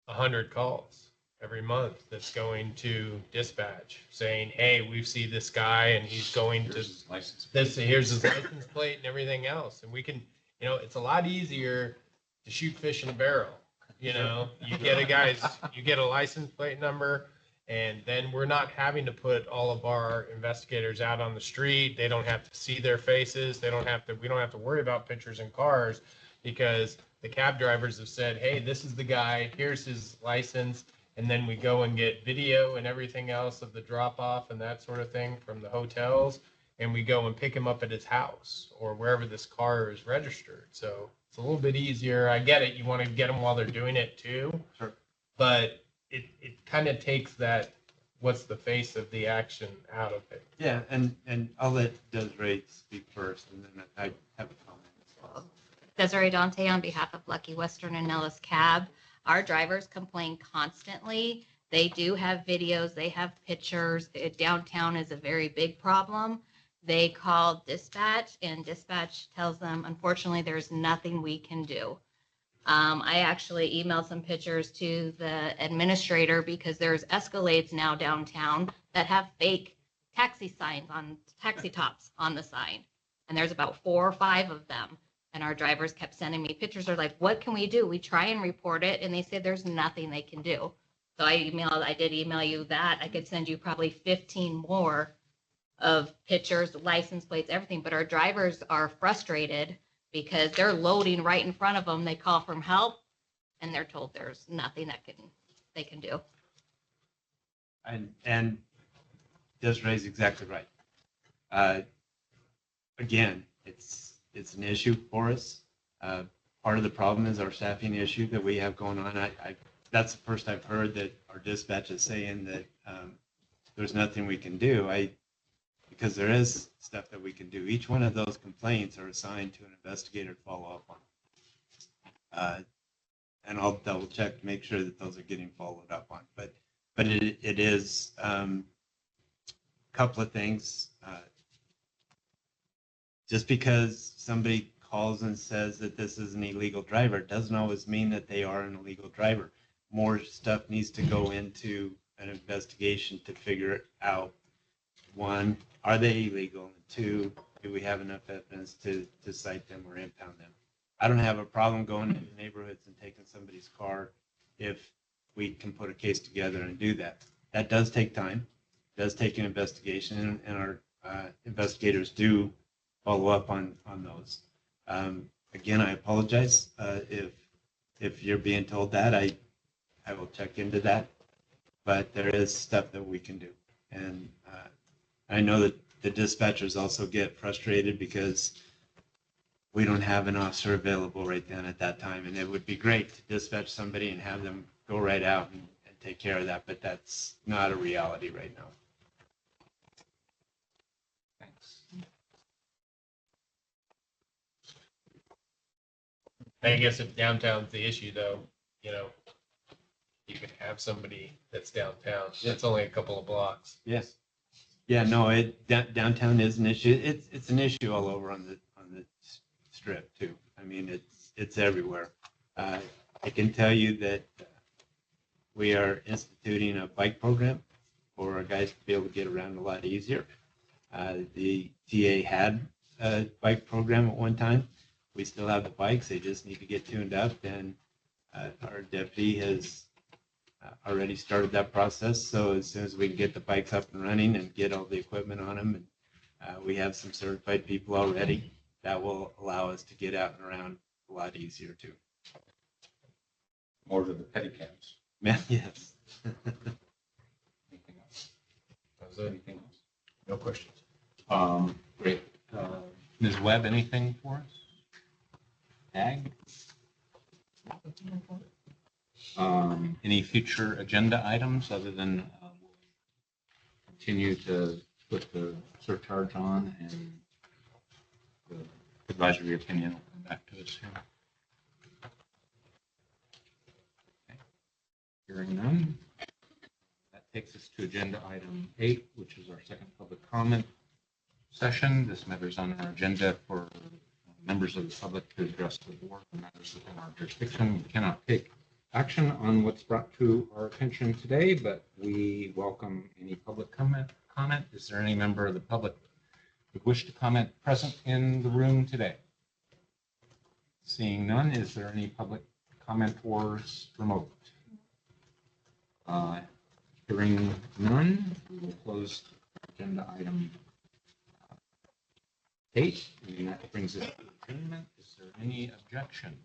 100 calls every month that's going to dispatch saying, hey, we see this guy and he's going to Here's his license. here's his license plate and everything else. And we can, it's a lot easier to shoot fish in a barrel. You get a license plate number, and then we're not having to put all of our investigators out on the street. They don't have to see their faces. We don't have to worry about pictures in cars, because the cab drivers have said, hey, this is the guy, here's his license. And then we go and get video and everything else of the drop off and that sort of thing from the hotels. And we go and pick him up at his house or wherever this car is registered. So it's a little bit easier. I get it. You want to get them while they're doing it too. Sure. But it kind of takes that, what's the face of the action out of it. Yeah, and I'll let Desiree speak first, and then I have a comment as well. Desiree Dante on behalf of Lucky Western and Nellis Cab. Our drivers complain constantly. They do have videos, they have pictures. Downtown is a very big problem. They call dispatch, and dispatch tells them, unfortunately, there's nothing we can do. I actually emailed some pictures to the administrator because there's Escalades now downtown that have fake taxi signs on taxi tops on the sign. And there's about 4 or 5 of them. And our drivers kept sending me pictures. They're like, what can we do? We try and report it. And they say there's nothing they can do. So I did email you that. I could send you probably 15 more of pictures, license plates, everything. But our drivers are frustrated because they're loading right in front of them. They call for help and they're told there's nothing they can do. And Desiree's exactly right. Again, it's an issue for us. Part of the problem is our staffing issue that we have going on. That's the first I've heard that our dispatch is saying that there's nothing we can do. Because there is stuff that we can do. Each one of those complaints are assigned to an investigator to follow up on. And I'll double check to make sure that those are getting followed up on. But it is a couple of things. Just because somebody calls and says that this is an illegal driver doesn't always mean that they are an illegal driver. More stuff needs to go into an investigation to figure out, 1, are they illegal? And 2, do we have enough evidence to cite them or impound them? I don't have a problem going into neighborhoods and taking somebody's car if we can put a case together and do that. That does take time. It does take an investigation, and our investigators do follow up on those. Again, I apologize if you're being told that. I will check into that, but there is stuff that we can do. And I know that the dispatchers also get frustrated because we don't have an officer available right then at that time. And it would be great to dispatch somebody and have them go right out and take care of that, but that's not a reality right now. Thanks. I guess if downtown's the issue though, you can have somebody that's downtown. It's only a couple of blocks. Yes. Yeah, no, downtown is an issue. It's an issue all over on the strip too. I mean, it's everywhere. I can tell you that we are instituting a bike program for our guys to be able to get around a lot easier. The TA had a bike program at one time. We still have the bikes. They just need to get tuned up, and our deputy has already started that process. So as soon as we can get the bikes up and running and get all the equipment on them, and we have some certified people already, that will allow us to get out and around a lot easier too. More to the pedicabs. Man, yes. Anything else? That's it. Anything else? No questions. Great. Ms. Webb, anything for us? Ag? Any future agenda items other than we'll continue to put the surcharge on and the advisory opinion will come back to us here. Okay. Hearing none. That takes us to agenda item 8, which is our second public comment session. This matter is on our agenda for members of the public to address the board on matters within our jurisdiction. We cannot take action on what's brought to our attention today, but we welcome any public comment. Is there any member of the public who wish to comment present in the room today? Seeing none, is there any public comment or remote? Hearing none, we will close agenda item 8, and that brings us to adjournment. Is there any objection?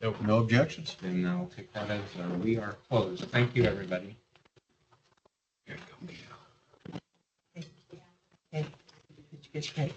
No objections. Then I'll take that as we are closed. Thank you, everybody. Thank you. Did you get